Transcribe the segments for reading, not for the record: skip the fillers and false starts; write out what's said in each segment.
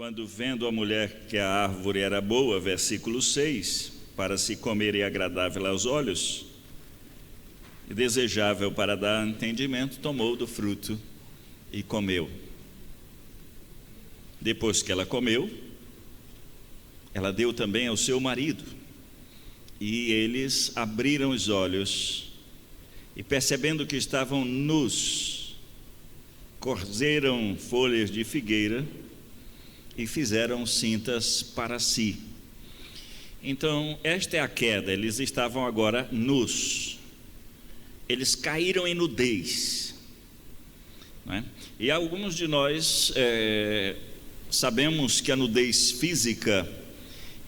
Quando vendo a mulher que a árvore era boa, versículo 6, para se comer e agradável aos olhos, e desejável para dar entendimento, tomou do fruto e comeu. Depois que ela comeu, ela deu também ao seu marido, e eles abriram os olhos, e percebendo que estavam nus, cozeram folhas de figueira e fizeram cintas para si. Então, esta é a queda. Eles estavam agora nus, eles caíram em nudez, não é? E alguns de nós sabemos que a nudez física,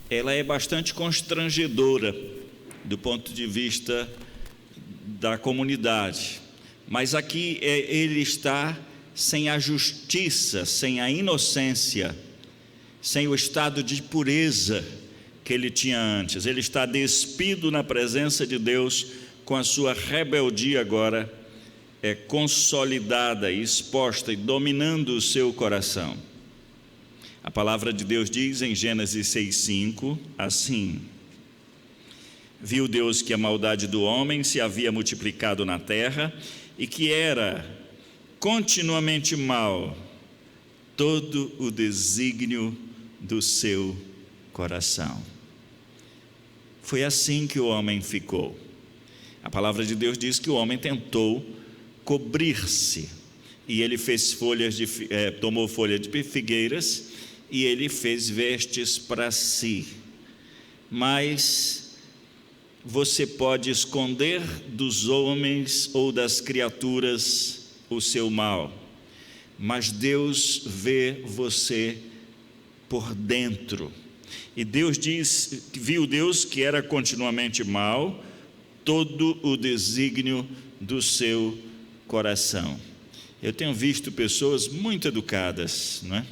ela é bastante constrangedora do ponto de vista da comunidade, mas aqui ele está sem a justiça, sem a inocência, sem o estado de pureza que ele tinha antes. Ele está despido na presença de Deus, com a sua rebeldia agora consolidada, exposta e dominando o seu coração. A palavra de Deus diz em Gênesis 6:5 assim: viu Deus que a maldade do homem se havia multiplicado na terra e que era continuamente mal todo o desígnio do seu coração. Foi assim que o homem ficou. A palavra de Deus diz que o homem tentou cobrir-se, e ele fez tomou folhas de figueiras e ele fez vestes para si. Mas você pode esconder dos homens ou das criaturas o seu mal, mas Deus vê você por dentro. E Deus diz, viu Deus que era continuamente mal todo o desígnio do seu coração. Eu tenho visto pessoas muito educadas, não é?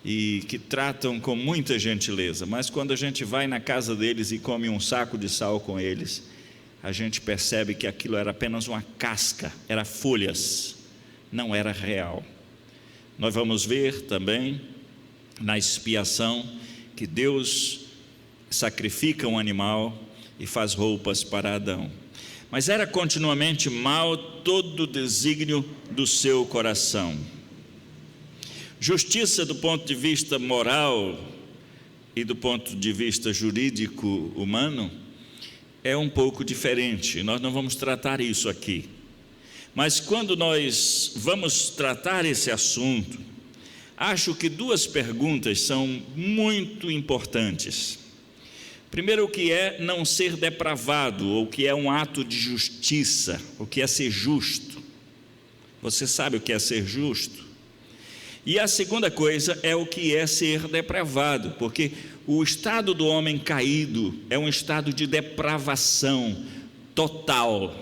E que tratam com muita gentileza, mas quando a gente vai na casa deles e come um saco de sal com eles, a gente percebe que aquilo era apenas uma casca, era folhas, não era real. Nós vamos ver também na expiação que Deus sacrifica um animal e faz roupas para Adão. Mas era continuamente mal todo o desígnio do seu coração. Justiça do ponto de vista moral e do ponto de vista jurídico humano é um pouco diferente. Nós não vamos tratar isso aqui. Mas quando nós vamos tratar esse assunto, acho que duas perguntas são muito importantes. Primeiro, o que é não ser depravado, ou o que é um ato de justiça, o que é ser justo. Você sabe o que é ser justo? E a segunda coisa é o que é ser depravado, porque o estado do homem caído é um estado de depravação total.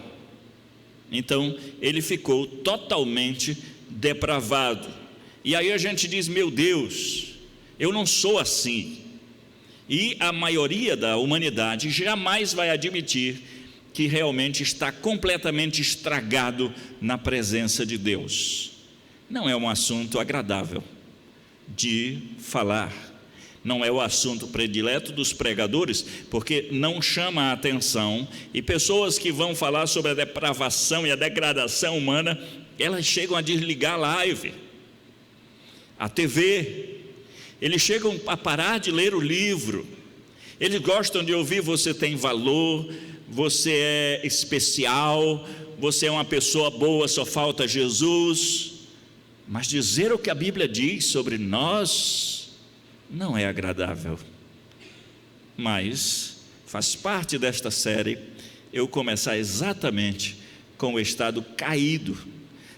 Então, ele ficou totalmente depravado. E aí a gente diz: meu Deus, eu não sou assim. E a maioria da humanidade jamais vai admitir que realmente está completamente estragado na presença de Deus. Não é um assunto agradável de falar, não é o assunto predileto dos pregadores, porque não chama a atenção, e pessoas que vão falar sobre a depravação e a degradação humana, elas chegam a desligar a live, a TV, eles chegam a parar de ler o livro, eles gostam de ouvir: você tem valor, você é especial, você é uma pessoa boa, só falta Jesus. Mas dizer o que a Bíblia diz sobre nós não é agradável. Mas faz parte desta série eu começar exatamente com o estado caído.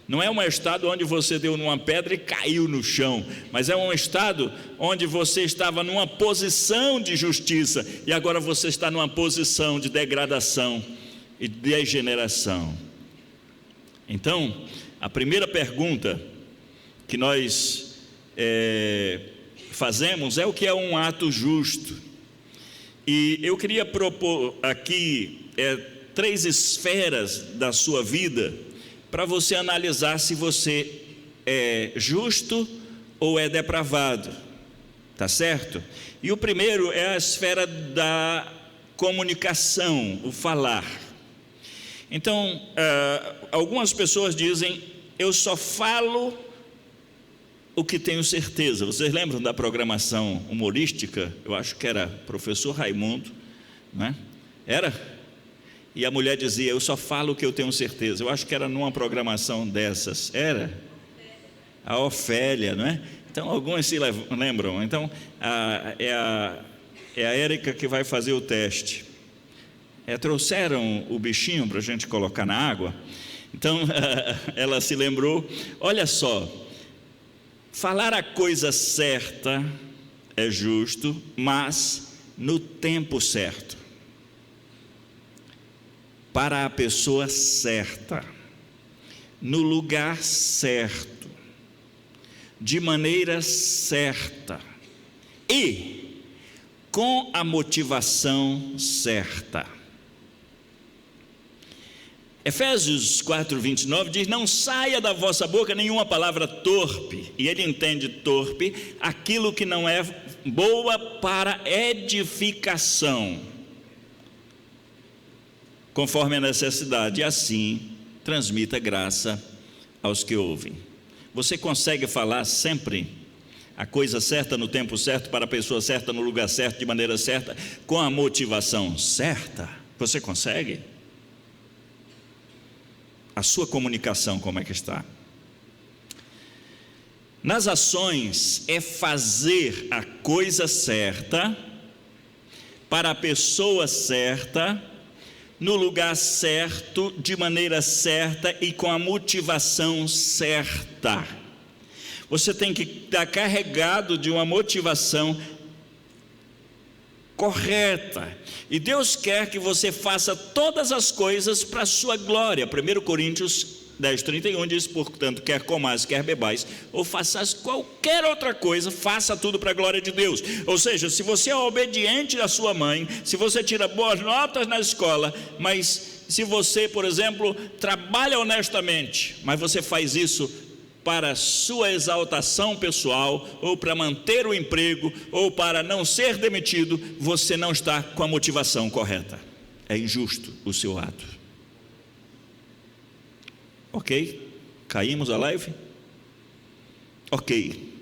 Não é um estado onde você deu numa pedra e caiu no chão, mas é um estado onde você estava numa posição de justiça e agora você está numa posição de degradação e degeneração. Então, a primeira pergunta que nós fazemos é: o que é um ato justo? E eu queria propor aqui 3 esferas da sua vida para você analisar se você é justo ou é depravado. tá certo? E o primeiro é a esfera da comunicação, o falar. Então, algumas pessoas dizem: eu só falo o que tenho certeza. Vocês lembram da programação humorística? Eu acho que era Professor Raimundo, né? Era? E a mulher dizia: eu só falo o que eu tenho certeza. Eu acho que era numa programação dessas. Era? A Ofélia, não é? Então, alguns se lembram. Então, é a Érica que vai fazer o teste. Trouxeram o bichinho para a gente colocar na água. Então, ela se lembrou. Olha só, falar a coisa certa é justo, mas no tempo certo, para a pessoa certa, no lugar certo, de maneira certa e com a motivação certa. Efésios 4:29 diz: não saia da vossa boca nenhuma palavra torpe, e ele entende torpe aquilo que não é boa para edificação, conforme a necessidade, e assim transmita graça aos que ouvem. Você consegue falar sempre a coisa certa no tempo certo, para a pessoa certa, no lugar certo, de maneira certa, com a motivação certa? Você consegue? A sua comunicação, como é que está? Nas ações é fazer a coisa certa, para a pessoa certa, no lugar certo, de maneira certa e com a motivação certa. Você tem que estar carregado de uma motivação correta, e Deus quer que você faça todas as coisas para a sua glória. 1 Coríntios 10:31 diz: portanto, quer comais, quer bebais, ou faças qualquer outra coisa, faça tudo para a glória de Deus. Ou seja, se você é obediente à sua mãe, se você tira boas notas na escola, mas se você, por exemplo, trabalha honestamente, mas você faz isso para sua exaltação pessoal, ou para manter o emprego, ou para não ser demitido, você não está com a motivação correta. É injusto o seu ato. Ok? Caímos a live? Ok.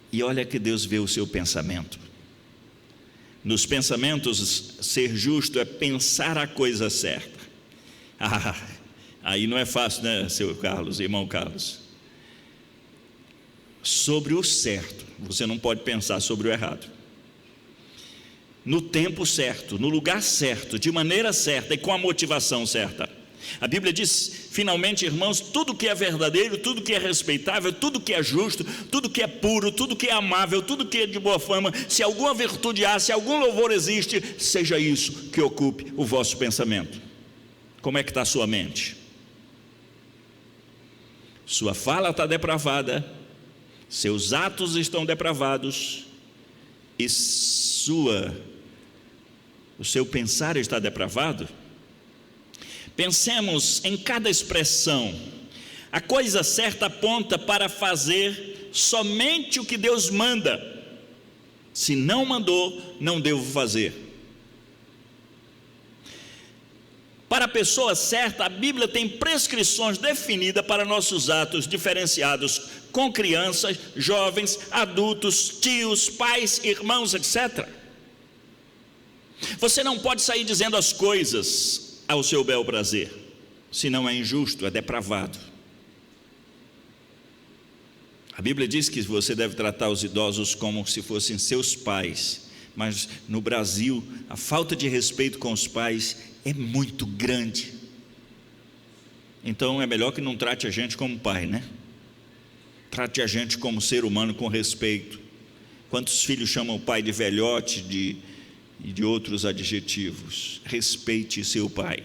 E olha que Deus vê o seu pensamento. Nos pensamentos, ser justo é pensar a coisa certa. Aí não é fácil, né, seu Carlos, irmão Carlos? Sobre o certo, você não pode pensar sobre o errado. No tempo certo, no lugar certo, de maneira certa e com a motivação certa. A Bíblia diz, finalmente, irmãos, tudo que é verdadeiro, tudo que é respeitável, tudo que é justo, tudo que é puro, tudo que é amável, tudo que é de boa fama, se alguma virtude há, se algum louvor existe, seja isso que ocupe o vosso pensamento. Como é que está a sua mente? Sua fala está depravada, seus atos estão depravados, e o seu pensar está depravado? Pensemos em cada expressão. A coisa certa aponta para fazer somente o que Deus manda. Se não mandou, não devo fazer. Para a pessoa certa, a Bíblia tem prescrições definidas para nossos atos diferenciados com crianças, jovens, adultos, tios, pais, irmãos, etc. Você não pode sair dizendo as coisas ao seu bel prazer, senão é injusto, é depravado. A Bíblia diz que você deve tratar os idosos como se fossem seus pais, mas no Brasil a falta de respeito com os pais é muito grande. Então é melhor que não trate a gente como pai, né? Trate a gente como ser humano com respeito. Quantos filhos chamam o pai de velhote e de outros adjetivos? Respeite seu pai.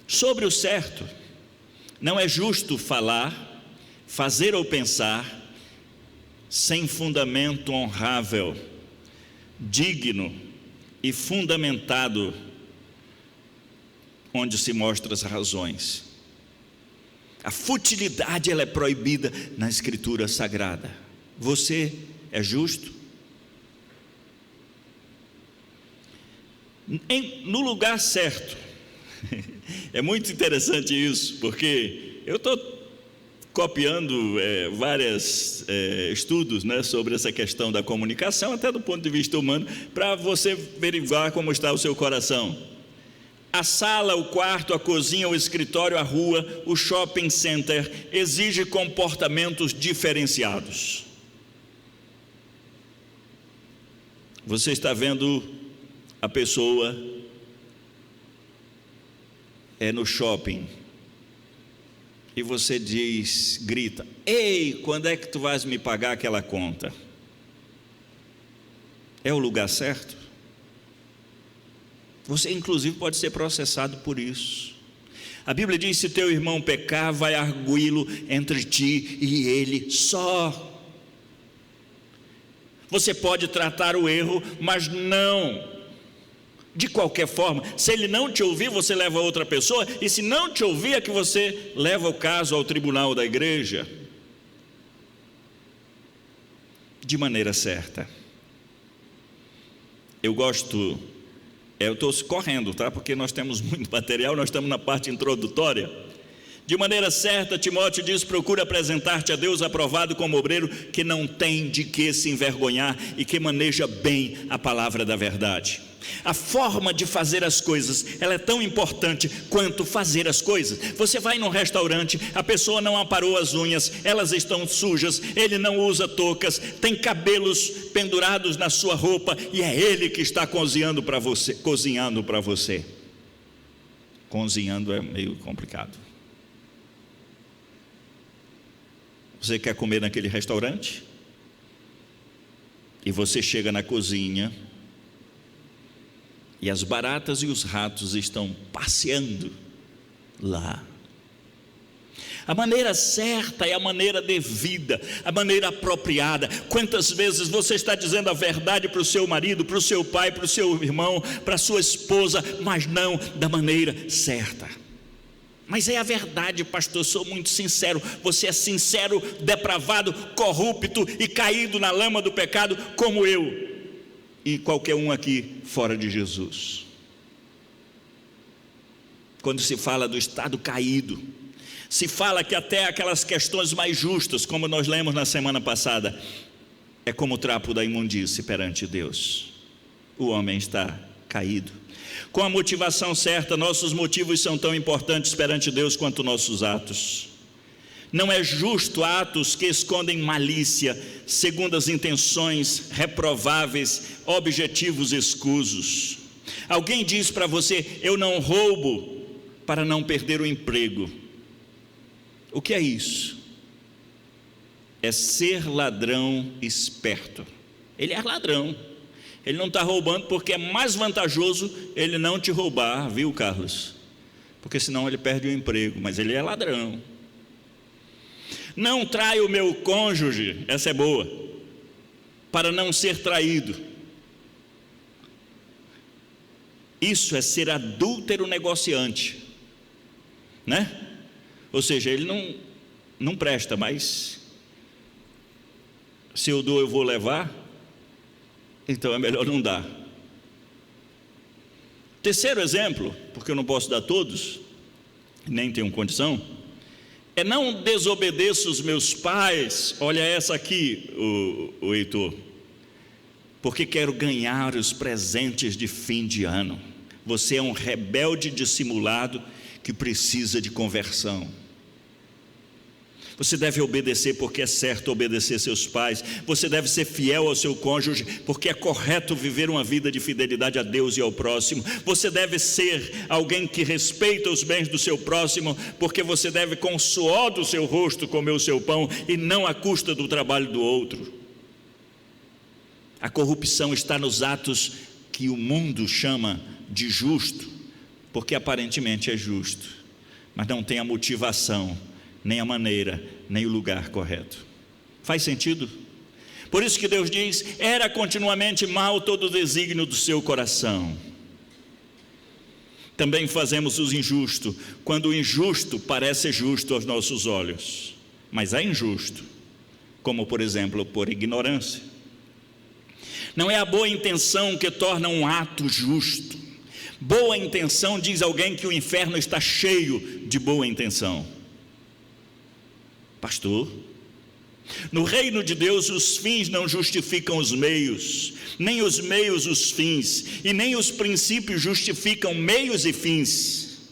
Sobre o certo, não é justo falar, fazer ou pensar sem fundamento honrável, digno e fundamentado, onde se mostram as razões. A futilidade, ela é proibida na Escritura Sagrada. Você é justo? No lugar certo. É muito interessante isso, porque eu estou copiando vários estudos, né, sobre essa questão da comunicação, até do ponto de vista humano, para você verificar como está o seu coração. A sala, o quarto, a cozinha, o escritório, a rua, o shopping center exige comportamentos diferenciados. Você está vendo a pessoa no shopping e você grita: ei, quando é que tu vais me pagar aquela conta? É o lugar certo? Você inclusive pode ser processado por isso. A Bíblia diz: se teu irmão pecar, vai arguí-lo entre ti e ele só. Você pode tratar o erro, mas não de qualquer forma. Se ele não te ouvir, você leva a outra pessoa, e se não te ouvir, é que você leva o caso ao tribunal da igreja. De maneira certa. Eu estou correndo, tá? Porque nós temos muito material, nós estamos na parte introdutória. De maneira certa, Timóteo diz: procura apresentar-te a Deus aprovado como obreiro que não tem de que se envergonhar e que maneja bem a palavra da verdade. A forma de fazer as coisas, ela é tão importante quanto fazer as coisas. Você vai num restaurante, a pessoa não aparou as unhas, elas estão sujas, ele não usa toucas, tem cabelos pendurados na sua roupa, e é ele que está cozinhando para você. Cozinhando é meio complicado. Você quer comer naquele restaurante? E você chega na cozinha e as baratas e os ratos estão passeando lá. A maneira certa é a maneira devida, a maneira apropriada. Quantas vezes você está dizendo a verdade para o seu marido, para o seu pai, para o seu irmão, para a sua esposa, mas não da maneira certa. Mas é a verdade, pastor, sou muito sincero. Você é sincero, depravado, corrupto e caído na lama do pecado, como eu e qualquer um aqui fora de Jesus. Quando se fala do estado caído, se fala que até aquelas questões mais justas, como nós lemos na semana passada, é como o trapo da imundície perante Deus. O homem está caído. Com a motivação certa, nossos motivos são tão importantes perante Deus quanto nossos atos. Não é justo atos que escondem malícia, segundas intenções reprováveis, objetivos escusos. Alguém diz para você: eu não roubo para não perder o emprego. O que é isso? É ser ladrão esperto. Ele é ladrão. Ele não está roubando porque é mais vantajoso ele não te roubar, viu, Carlos? Porque senão ele perde o emprego, mas ele é ladrão. Não trai o meu cônjuge, essa é boa, para não ser traído. Isso é ser adúltero negociante, né? Ou seja, ele não presta, mas se eu dou, eu vou levar. Então é melhor não dar. Terceiro exemplo, porque eu não posso dar todos, nem tenho condição, é: não desobedeça os meus pais. Olha essa aqui, o Heitor, porque quero ganhar os presentes de fim de ano. Você é um rebelde dissimulado que precisa de conversão. Você deve obedecer porque é certo obedecer seus pais. Você deve ser fiel ao seu cônjuge porque é correto viver uma vida de fidelidade a Deus e ao próximo. Você deve ser alguém que respeita os bens do seu próximo porque você deve com o suor do seu rosto comer o seu pão e não à custa do trabalho do outro. A corrupção está nos atos que o mundo chama de justo, porque aparentemente é justo, mas não tem a motivação, nem a maneira, nem o lugar correto. Faz sentido? Por isso que Deus diz: era continuamente mal todo o desígnio do seu coração. Também fazemos o injusto, quando o injusto parece justo aos nossos olhos, mas é injusto, como por exemplo, por ignorância. Não é a boa intenção que torna um ato justo. Boa intenção, diz alguém, que o inferno está cheio de boa intenção. Pastor, no reino de Deus os fins não justificam os meios, nem os meios os fins, e nem os princípios justificam meios e fins.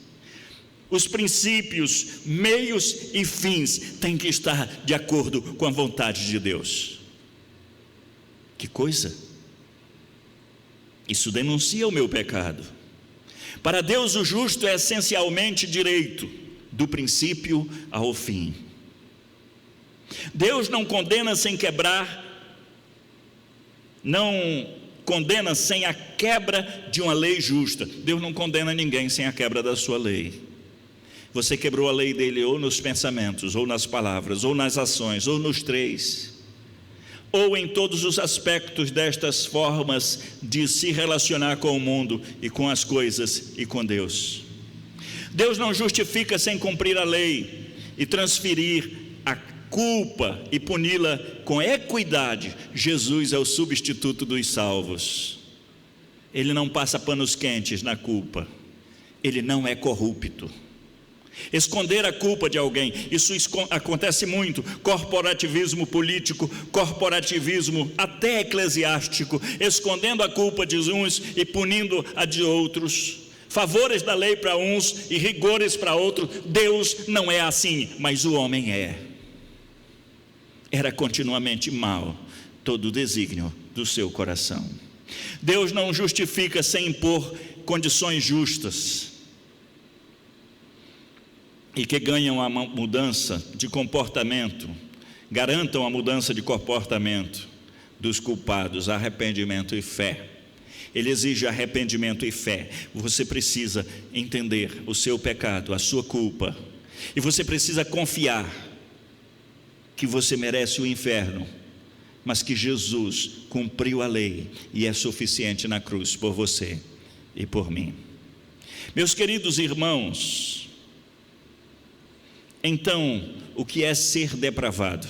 Os princípios, meios e fins têm que estar de acordo com a vontade de Deus. Que coisa! Isso denuncia o meu pecado. Para Deus o justo é essencialmente direito, do princípio ao fim. Deus não condena sem quebrar, não condena sem a quebra de uma lei justa. Deus não condena ninguém sem a quebra da sua lei. Você quebrou a lei dele ou nos pensamentos, ou nas palavras, ou nas ações, ou nos três, ou em todos os aspectos destas formas de se relacionar com o mundo e com as coisas e com Deus. Deus não justifica sem cumprir a lei e transferir a culpa e puni-la com equidade. Jesus é o substituto dos salvos. Ele não passa panos quentes na culpa. Ele não é corrupto. Esconder a culpa de alguém, isso acontece muito. Corporativismo político, corporativismo até eclesiástico, escondendo a culpa de uns e punindo a de outros. Favores da lei para uns e rigores para outros. Deus não é assim, mas o homem é. Era continuamente mau todo o desígnio do seu coração. Deus não justifica sem impor condições justas e que ganham a mudança de comportamento, garantam a mudança de comportamento dos culpados, arrependimento e fé. Ele exige arrependimento e fé. Você precisa entender o seu pecado, a sua culpa, e você precisa confiar que você merece o inferno, mas que Jesus cumpriu a lei e é suficiente na cruz por você e por mim. Meus queridos irmãos, então, o que é ser depravado?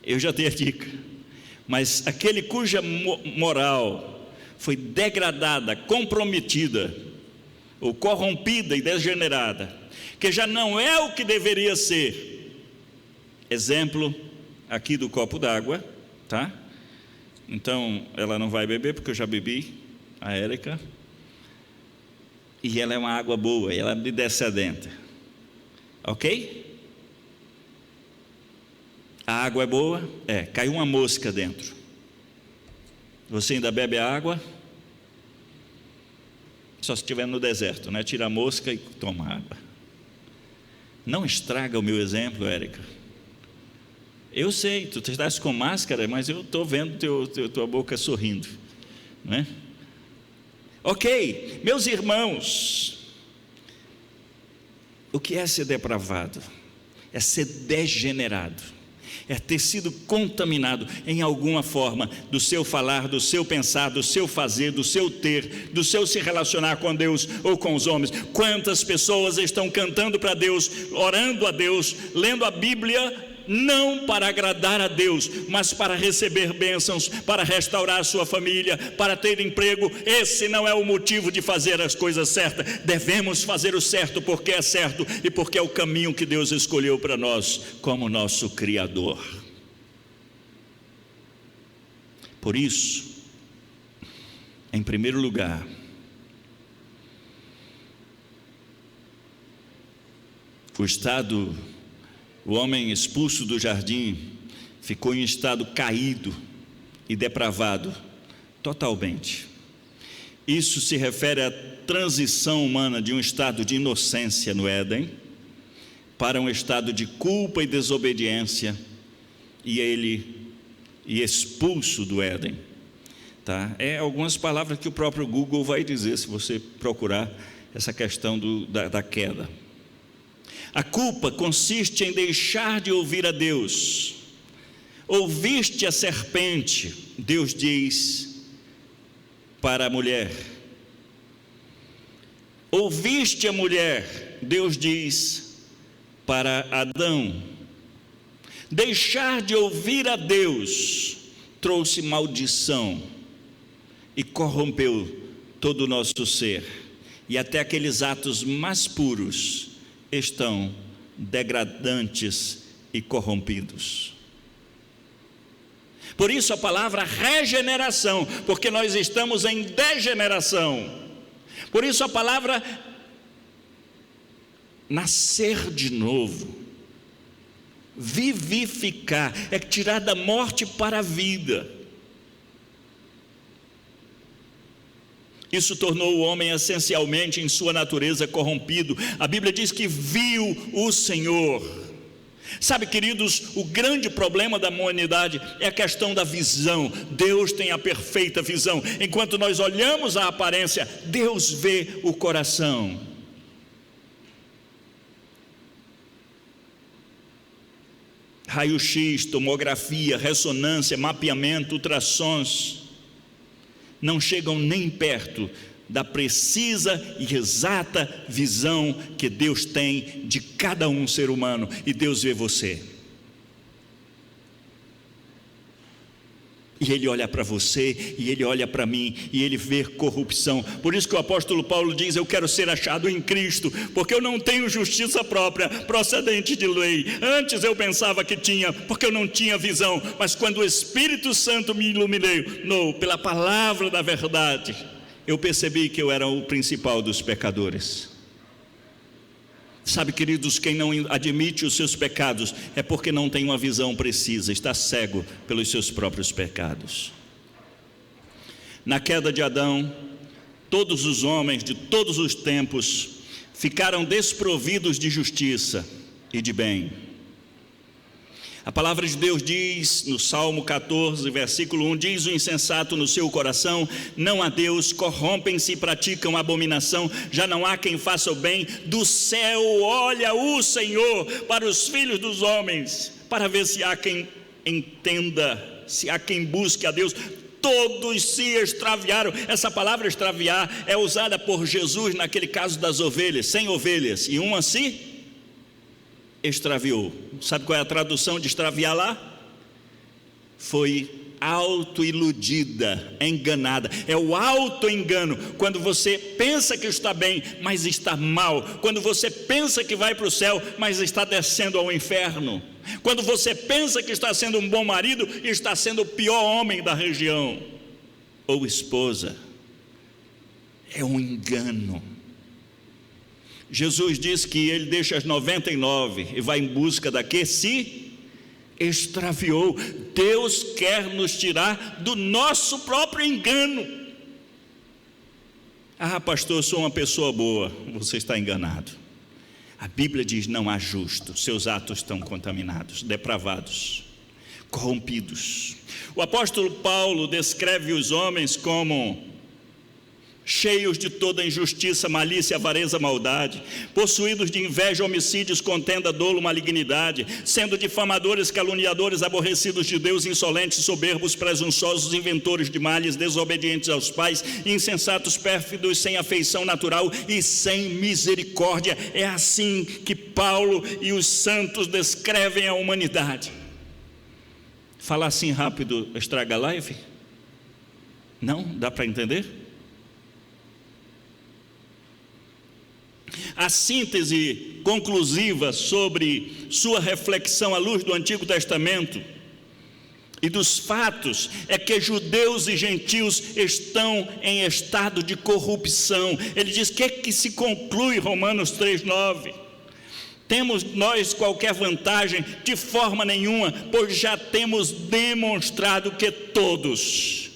Eu já dei a dica, mas aquele cuja moral foi degradada, comprometida, ou corrompida e degenerada, que já não é o que deveria ser. Exemplo aqui do copo d'água, tá? Então, ela não vai beber, porque eu já bebi, a Érica. E ela é uma água boa, ela me descedenta, ok? A água é boa? Caiu uma mosca dentro. Você ainda bebe a água? Só se estiver no deserto, né? Tira a mosca e toma água. Não estraga o meu exemplo, Érica. Eu sei, tu estás com máscara, mas eu estou vendo tua boca sorrindo, né? Ok, meus irmãos, o que é ser depravado? É ser degenerado, é ter sido contaminado em alguma forma do seu falar, do seu pensar, do seu fazer, do seu ter, do seu se relacionar com Deus ou com os homens. Quantas pessoas estão cantando para Deus, orando a Deus, lendo a Bíblia, não para agradar a Deus, mas para receber bênçãos, para restaurar a sua família, para ter emprego. Esse não é o motivo de fazer as coisas certas. Devemos fazer o certo porque é certo e porque é o caminho que Deus escolheu para nós como nosso Criador. Por isso, em primeiro lugar, o homem expulso do jardim ficou em estado caído e depravado totalmente. Isso se refere à transição humana de um estado de inocência no Éden para um estado de culpa e desobediência, e expulso do Éden. Tá? Algumas palavras que o próprio Google vai dizer, se você procurar essa questão da queda. A culpa consiste em deixar de ouvir a Deus. Ouviste a serpente, Deus diz para a mulher, Ouviste a mulher, Deus diz para Adão. Deixar de ouvir a Deus trouxe maldição e corrompeu todo o nosso ser, e até aqueles atos mais puros estão degradantes e corrompidos. Por isso a palavra regeneração, porque nós estamos em degeneração. Por isso a palavra nascer de novo, vivificar, é tirar da morte para a vida. Isso tornou o homem essencialmente em sua natureza corrompido. A Bíblia diz que viu o Senhor. Sabe, queridos, o grande problema da humanidade é a questão da visão. Deus tem a perfeita visão. Enquanto nós olhamos a aparência, Deus vê o coração. Raio-x, tomografia, ressonância, mapeamento, ultrassons não chegam nem perto da precisa e exata visão que Deus tem de cada um ser humano, e Deus vê você. E Ele olha para você, e Ele olha para mim, e Ele vê corrupção. Por isso que o apóstolo Paulo diz: eu quero ser achado em Cristo, porque eu não tenho justiça própria, procedente de lei. Antes eu pensava que tinha, porque eu não tinha visão. Mas quando o Espírito Santo me iluminou pela palavra da verdade, eu percebi que eu era o principal dos pecadores. Sabe, queridos, quem não admite os seus pecados é porque não tem uma visão precisa, está cego pelos seus próprios pecados. Na queda de Adão, todos os homens de todos os tempos ficaram desprovidos de justiça e de bem. A palavra de Deus diz no Salmo 14, versículo 1, diz o insensato no seu coração: não há Deus, corrompem-se e praticam abominação, já não há quem faça o bem. Do céu olha o Senhor para os filhos dos homens, para ver se há quem entenda, se há quem busque a Deus. Todos se extraviaram. Essa palavra extraviar é usada por Jesus naquele caso das ovelhas, 100 ovelhas, e uma se extraviou. Sabe qual é a tradução de extraviar lá? Foi autoiludida, enganada. É o autoengano. Quando você pensa que está bem, mas está mal. Quando você pensa que vai para o céu, mas está descendo ao inferno. Quando você pensa que está sendo um bom marido, está sendo o pior homem da região, ou esposa. É um engano. Jesus diz que Ele deixa as 99 e vai em busca da que se extraviou. Deus quer nos tirar do nosso próprio engano. Ah, pastor, eu sou uma pessoa boa. Você está enganado. A Bíblia diz: não há justo, seus atos estão contaminados, depravados, corrompidos. O apóstolo Paulo descreve os homens como cheios de toda injustiça, malícia, avareza, maldade, possuídos de inveja, homicídios, contenda, dolo, malignidade, sendo difamadores, caluniadores, aborrecidos de Deus, insolentes, soberbos, presunçosos, inventores de males, desobedientes aos pais, insensatos, pérfidos, sem afeição natural e sem misericórdia. É assim que Paulo e os santos descrevem a humanidade. Falar assim rápido estraga a live? Não? Dá para entender? A síntese conclusiva sobre sua reflexão à luz do Antigo Testamento e dos fatos é que judeus e gentios estão em estado de corrupção. Ele diz: que se conclui Romanos 3:9? Temos nós qualquer vantagem? De forma nenhuma, pois já temos demonstrado que todos,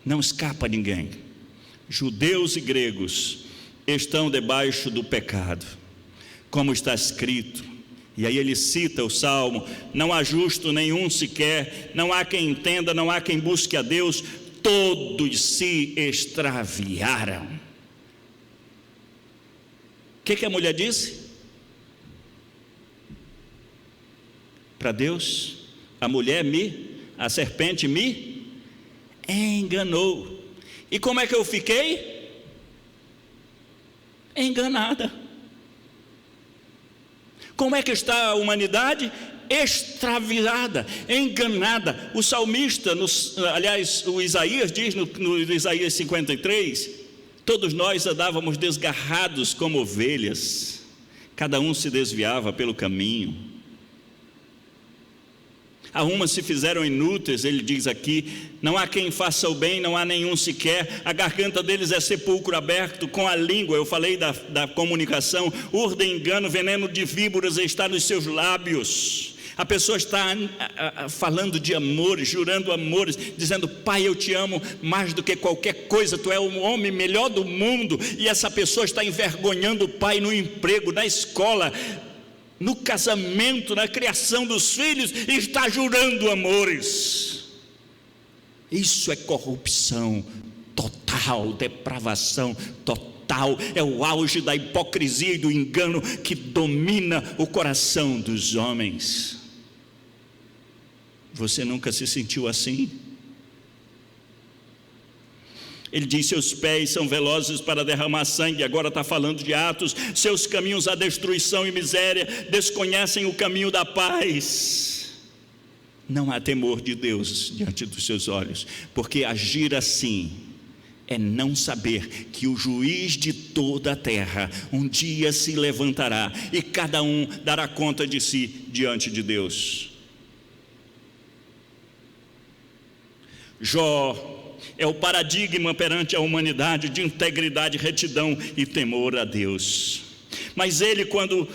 não escapa ninguém, judeus e gregos, estão debaixo do pecado, como está escrito. E aí ele cita o Salmo: não há justo nenhum sequer, não há quem entenda, não há quem busque a Deus, todos se extraviaram. O que a mulher disse? Para Deus: a serpente me enganou. E como é que eu fiquei? enganada. Como é que está a humanidade? Extraviada, enganada. O salmista, o Isaías diz no Isaías 53, todos nós andávamos desgarrados como ovelhas, cada um se desviava pelo caminho. A umas se fizeram inúteis, ele diz aqui, não há quem faça o bem, não há nenhum sequer, a garganta deles é sepulcro aberto, com a língua, eu falei da comunicação, urdem engano, veneno de víboras está nos seus lábios. A pessoa está falando de amores, jurando amores, dizendo, Pai, eu te amo mais do que qualquer coisa, tu é o homem melhor do mundo, e essa pessoa está envergonhando o pai no emprego, na escola, no casamento, na criação dos filhos, e está jurando amores. Isso é corrupção total, depravação total, é o auge da hipocrisia e do engano que domina o coração dos homens. Você nunca se sentiu assim? Ele diz, seus pés são velozes para derramar sangue, agora está falando de Atos, seus caminhos a destruição e miséria, desconhecem o caminho da paz. Não há temor de Deus diante dos seus olhos, porque agir assim é não saber que o juiz de toda a terra um dia se levantará e cada um dará conta de si diante de Deus. Jó é o paradigma perante a humanidade de integridade, retidão e temor a Deus. Mas ele, quando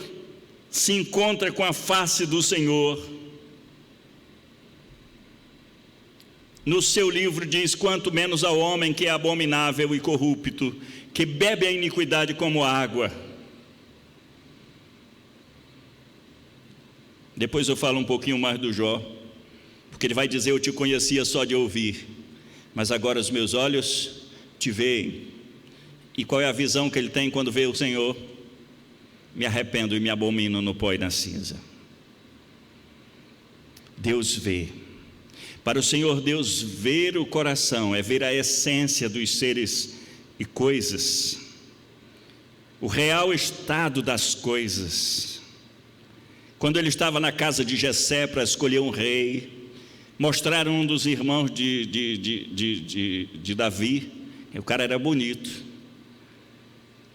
se encontra com a face do Senhor, no seu livro diz, quanto menos ao homem que é abominável e corrupto, que bebe a iniquidade como água. Depois eu falo um pouquinho mais do Jó, porque ele vai dizer, eu te conhecia só de ouvir, mas agora os meus olhos te veem. E qual é a visão que ele tem quando vê o Senhor? Me arrependo e me abomino no pó e na cinza. Deus vê. Para o Senhor, Deus ver o coração é ver a essência dos seres e coisas, o real estado das coisas. Quando ele estava na casa de Jessé para escolher um rei, mostraram um dos irmãos de Davi, o cara era bonito.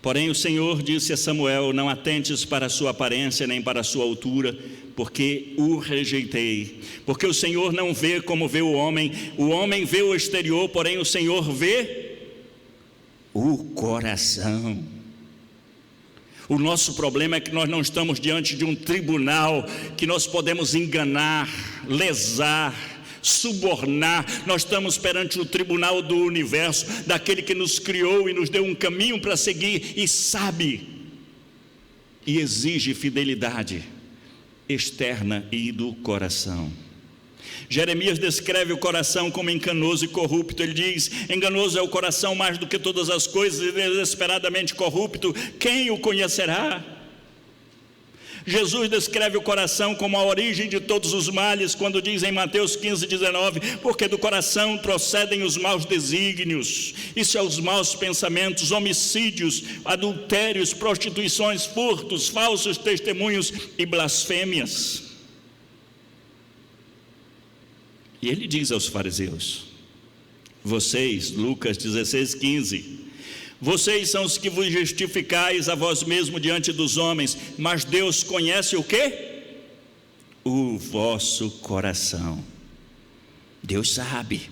Porém o Senhor disse a Samuel, não atentes para a sua aparência nem para a sua altura, porque o rejeitei. Porque o Senhor não vê como vê o homem vê o exterior, porém o Senhor vê o coração. O nosso problema é que nós não estamos diante de um tribunal que nós podemos enganar, lesar, subornar. Nós estamos perante o tribunal do universo, daquele que nos criou e nos deu um caminho para seguir e sabe e exige fidelidade externa e do coração. Jeremias descreve o coração como enganoso e corrupto. Ele diz, enganoso é o coração mais do que todas as coisas e desesperadamente corrupto, quem o conhecerá? Jesus descreve o coração como a origem de todos os males, quando diz em Mateus 15:19, porque do coração procedem os maus desígnios, isso é, os maus pensamentos, homicídios, adultérios, prostituições, furtos, falsos testemunhos e blasfêmias. E ele diz aos fariseus, vocês, Lucas 16:15, vocês são os que vos justificais a vós mesmo diante dos homens, mas Deus conhece o quê? O vosso coração. Deus sabe.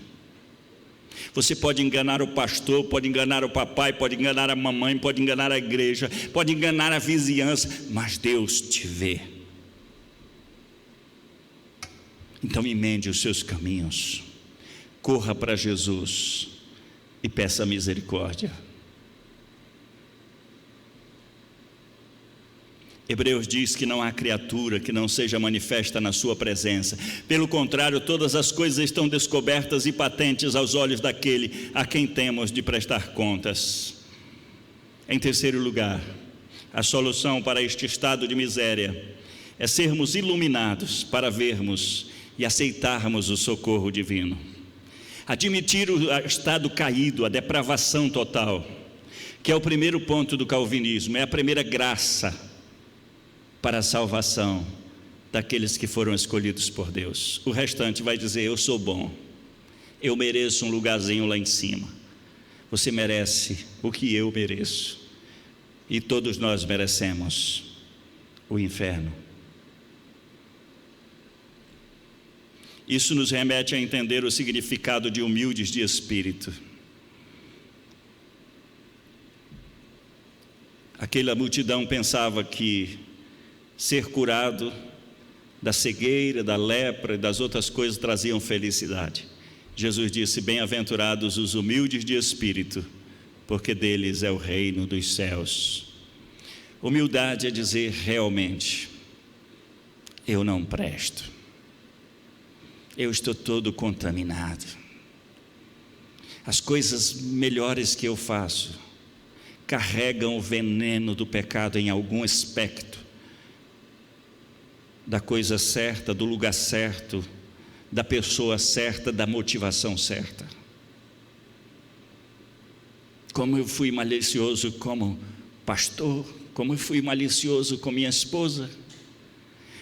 Você pode enganar o pastor, pode enganar o papai, pode enganar a mamãe, pode enganar a igreja, pode enganar a vizinhança, mas Deus te vê. Então emende os seus caminhos, corra para Jesus e peça misericórdia. Hebreus diz que não há criatura que não seja manifesta na sua presença. Pelo contrário, todas as coisas estão descobertas e patentes aos olhos daquele a quem temos de prestar contas. Em terceiro lugar, a solução para este estado de miséria é sermos iluminados para vermos e aceitarmos o socorro divino. Admitir o estado caído, a depravação total, que é o primeiro ponto do calvinismo, é a primeira graça para a salvação daqueles que foram escolhidos por Deus. O restante vai dizer: eu sou bom, eu mereço um lugarzinho lá em cima. Você merece o que eu mereço, e todos nós merecemos o inferno. Isso nos remete a entender o significado de humildes de espírito. Aquela multidão pensava que ser curado da cegueira, da lepra e das outras coisas traziam felicidade. Jesus disse: bem-aventurados os humildes de espírito, porque deles é o reino dos céus. Humildade é dizer realmente: eu não presto, eu estou todo contaminado, as coisas melhores que eu faço carregam o veneno do pecado em algum aspecto, da coisa certa, do lugar certo, da pessoa certa, da motivação certa. Como eu fui malicioso como pastor, como eu fui malicioso com minha esposa,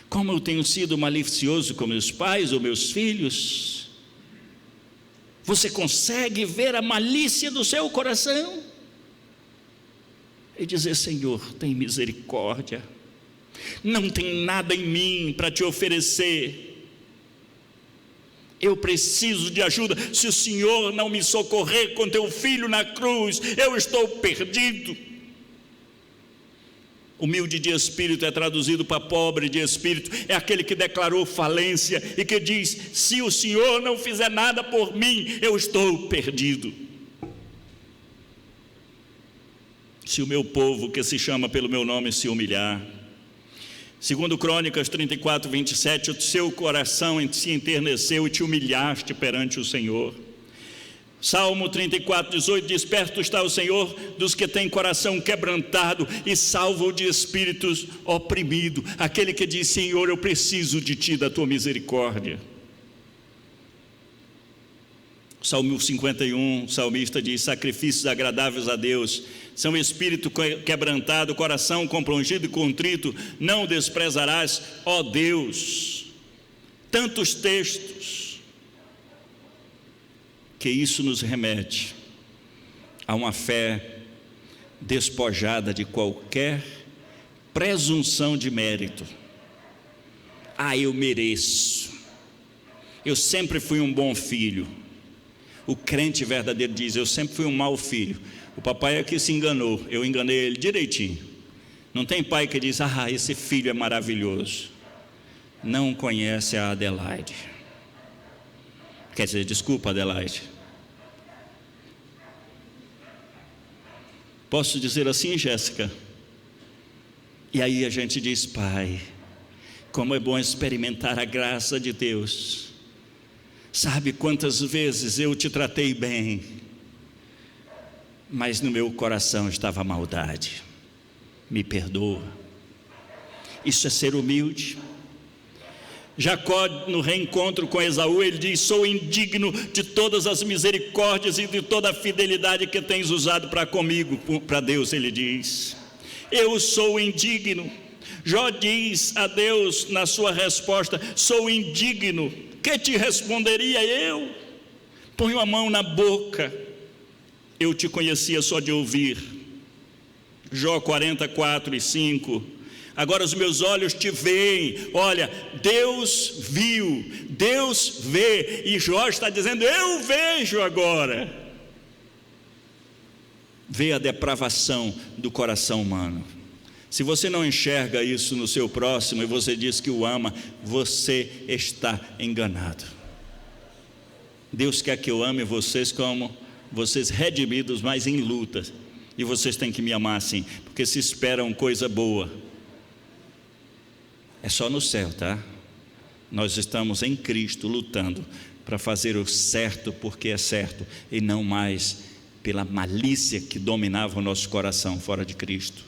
como eu tenho sido malicioso com meus pais ou meus filhos. Você consegue ver a malícia do seu coração e dizer: Senhor, tem misericórdia, não tem nada em mim para te oferecer, eu preciso de ajuda. Se o Senhor não me socorrer com teu filho na cruz, eu estou perdido. Humilde de espírito é traduzido para pobre de espírito, é aquele que declarou falência e que diz: se o Senhor não fizer nada por mim, eu estou perdido. Se o meu povo, que se chama pelo meu nome, se humilhar. Segundo Crônicas 34, 27, o seu coração se enterneceu e te humilhaste perante o Senhor. Salmo 34, 18 diz: perto está o Senhor dos que têm coração quebrantado e salva-o de espíritos oprimido. Aquele que diz: Senhor, eu preciso de ti, da tua misericórdia. Salmo 51, o salmista diz: sacrifícios agradáveis a Deus são espírito quebrantado, coração compungido e contrito, não desprezarás, ó Deus. Tantos textos, que isso nos remete a uma fé despojada de qualquer presunção de mérito. Eu mereço, eu sempre fui um bom filho. O crente verdadeiro diz: eu sempre fui um mau filho, o papai é que se enganou, eu enganei ele direitinho. Não tem pai que diz: esse filho é maravilhoso. Não conhece a Adelaide. Quer dizer, desculpa, Adelaide. Posso dizer assim, Jéssica? E aí a gente diz: pai, como é bom experimentar a graça de Deus. Sabe quantas vezes eu te tratei bem, mas no meu coração estava maldade. Me perdoa. Isso é ser humilde. Jacó, no reencontro com Esaú, ele diz: sou indigno de todas as misericórdias e de toda a fidelidade que tens usado para comigo. Para Deus ele diz: eu sou indigno. Jó diz a Deus na sua resposta: sou indigno. Que te responderia eu? Ponho a mão na boca, eu te conhecia só de ouvir. Jó 44 e 5. Agora os meus olhos te veem. Olha, Deus viu, Deus vê, e Jó está dizendo: eu vejo agora. Vê a depravação do coração humano. Se você não enxerga isso no seu próximo e você diz que o ama, você está enganado. Deus quer que eu ame vocês como vocês redimidos, mas em luta. E vocês têm que me amar assim, porque se esperam coisa boa, é só no céu, tá? Nós estamos em Cristo lutando para fazer o certo porque é certo, e não mais pela malícia que dominava o nosso coração fora de Cristo.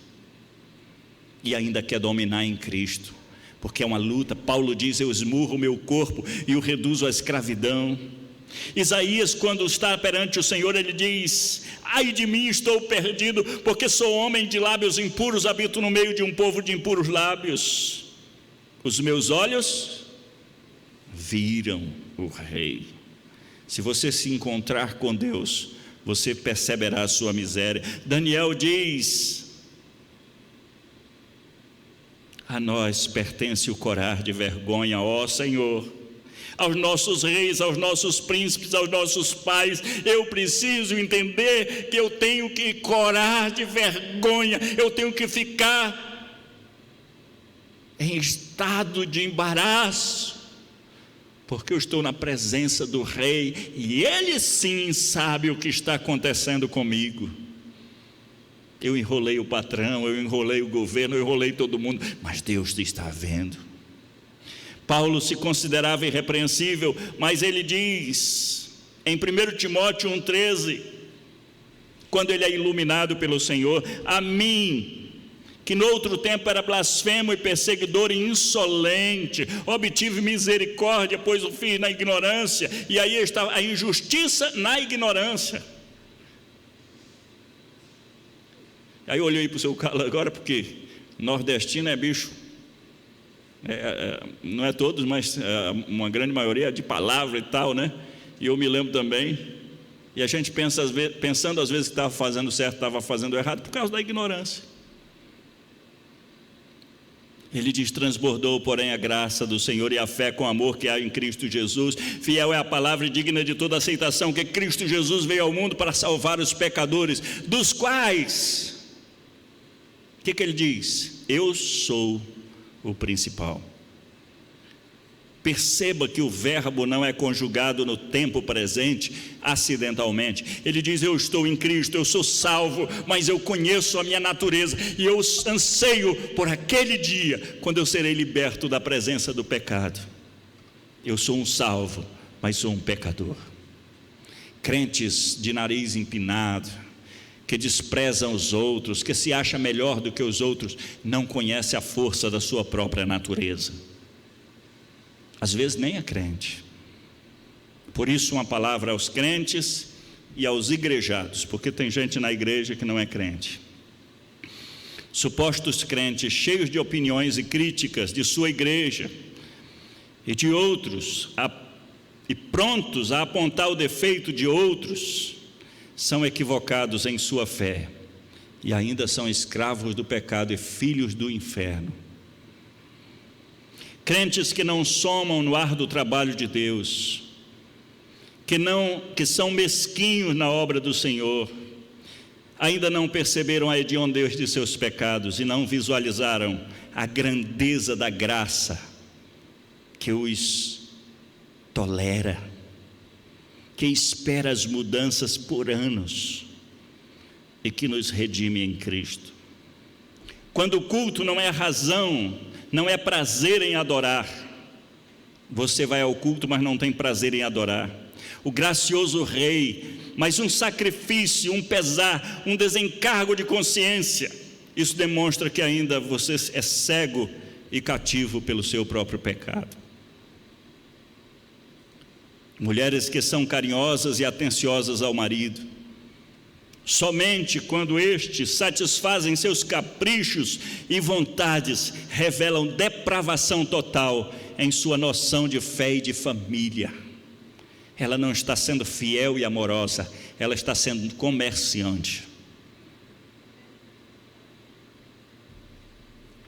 E ainda quer dominar em Cristo, porque é uma luta. Paulo diz: eu esmurro o meu corpo e o reduzo à escravidão. Isaías, quando está perante o Senhor, ele diz: ai de mim, estou perdido, porque sou homem de lábios impuros, habito no meio de um povo de impuros lábios. Os meus olhos viram o Rei. Se você se encontrar com Deus, você perceberá a sua miséria. Daniel diz: a nós pertence o corar de vergonha, ó Senhor. Aos nossos reis, aos nossos príncipes, aos nossos pais, eu preciso entender que eu tenho que corar de vergonha, eu tenho que ficar em estado de embaraço, porque eu estou na presença do Rei, e Ele sim sabe o que está acontecendo comigo. Eu enrolei o patrão, eu enrolei o governo, eu enrolei todo mundo, mas Deus está vendo. Paulo se considerava irrepreensível, mas ele diz em 1 Timóteo 1,13, quando ele é iluminado pelo Senhor: a mim, que no outro tempo era blasfemo e perseguidor e insolente, obtive misericórdia, pois o fiz na ignorância. E aí está a injustiça na ignorância. Aí eu olhei para o seu Carlos agora, porque nordestino é bicho. Não é todos, mas uma grande maioria de palavra e tal, né? E eu me lembro também, e a gente pensando às vezes que estava fazendo certo, estava fazendo errado, por causa da ignorância. Ele diz: transbordou, porém, a graça do Senhor e a fé com amor que há em Cristo Jesus. Fiel é a palavra e digna de toda aceitação, que Cristo Jesus veio ao mundo para salvar os pecadores, dos quais, o que ele diz? Eu sou o principal. Perceba que o verbo não é conjugado no tempo presente acidentalmente. Ele diz: eu estou em Cristo, eu sou salvo, mas eu conheço a minha natureza e eu anseio por aquele dia quando eu serei liberto da presença do pecado. Eu sou um salvo, mas sou um pecador. Crentes de nariz empinado, que desprezam os outros, que se acha melhor do que os outros, não conhece a força da sua própria natureza. Às vezes nem é crente. Por isso uma palavra aos crentes e aos igrejados, porque tem gente na igreja que não é crente. Supostos crentes cheios de opiniões e críticas de sua igreja e de outros, e prontos a apontar o defeito de outros, são equivocados em sua fé e ainda são escravos do pecado e filhos do inferno. Crentes que não somam no árduo trabalho de Deus, que são mesquinhos na obra do Senhor, ainda não perceberam a hediondez de seus pecados e não visualizaram a grandeza da graça que os tolera, que espera as mudanças por anos e que nos redime em Cristo. Quando o culto não é razão, não é prazer em adorar, você vai ao culto, mas não tem prazer em adorar o gracioso Rei, mas um sacrifício, um pesar, um desencargo de consciência. Isso demonstra que ainda você é cego e cativo pelo seu próprio pecado. Mulheres que são carinhosas e atenciosas ao marido, somente quando estes satisfazem seus caprichos e vontades, revelam depravação total em sua noção de fé e de família. Ela não está sendo fiel e amorosa, ela está sendo comerciante.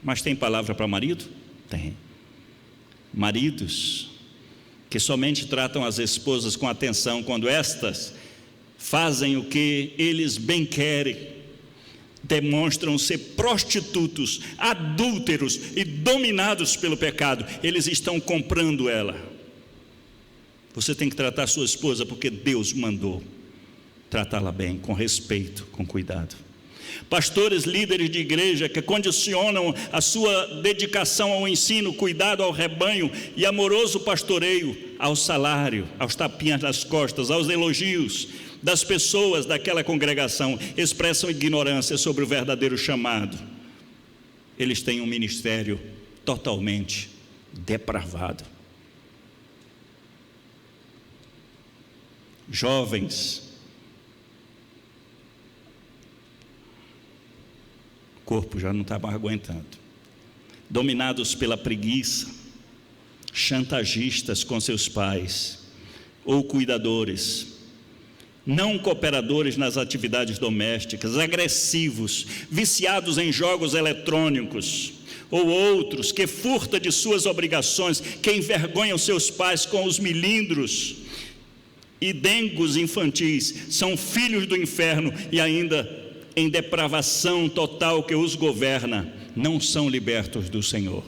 Mas tem palavra para marido? Tem. Maridos que somente tratam as esposas com atenção quando estas fazem o que eles bem querem, demonstram ser prostitutos, adúlteros e dominados pelo pecado. Eles estão comprando ela. Você tem que tratar sua esposa porque Deus mandou tratá-la bem, com respeito, com cuidado. Pastores, líderes de igreja que condicionam a sua dedicação ao ensino, cuidado ao rebanho e amoroso pastoreio ao salário, aos tapinhas nas costas, aos elogios das pessoas daquela congregação, expressam ignorância sobre o verdadeiro chamado. Eles têm um ministério totalmente depravado. jovens, o corpo já não está mais aguentando, dominados pela preguiça, chantagistas com seus pais ou cuidadores, não cooperadores nas atividades domésticas, agressivos, viciados em jogos eletrônicos, ou outros que furtam de suas obrigações, que envergonham seus pais com os milindros e dengos infantis, são filhos do inferno e ainda em depravação total que os governa, não são libertos do Senhor.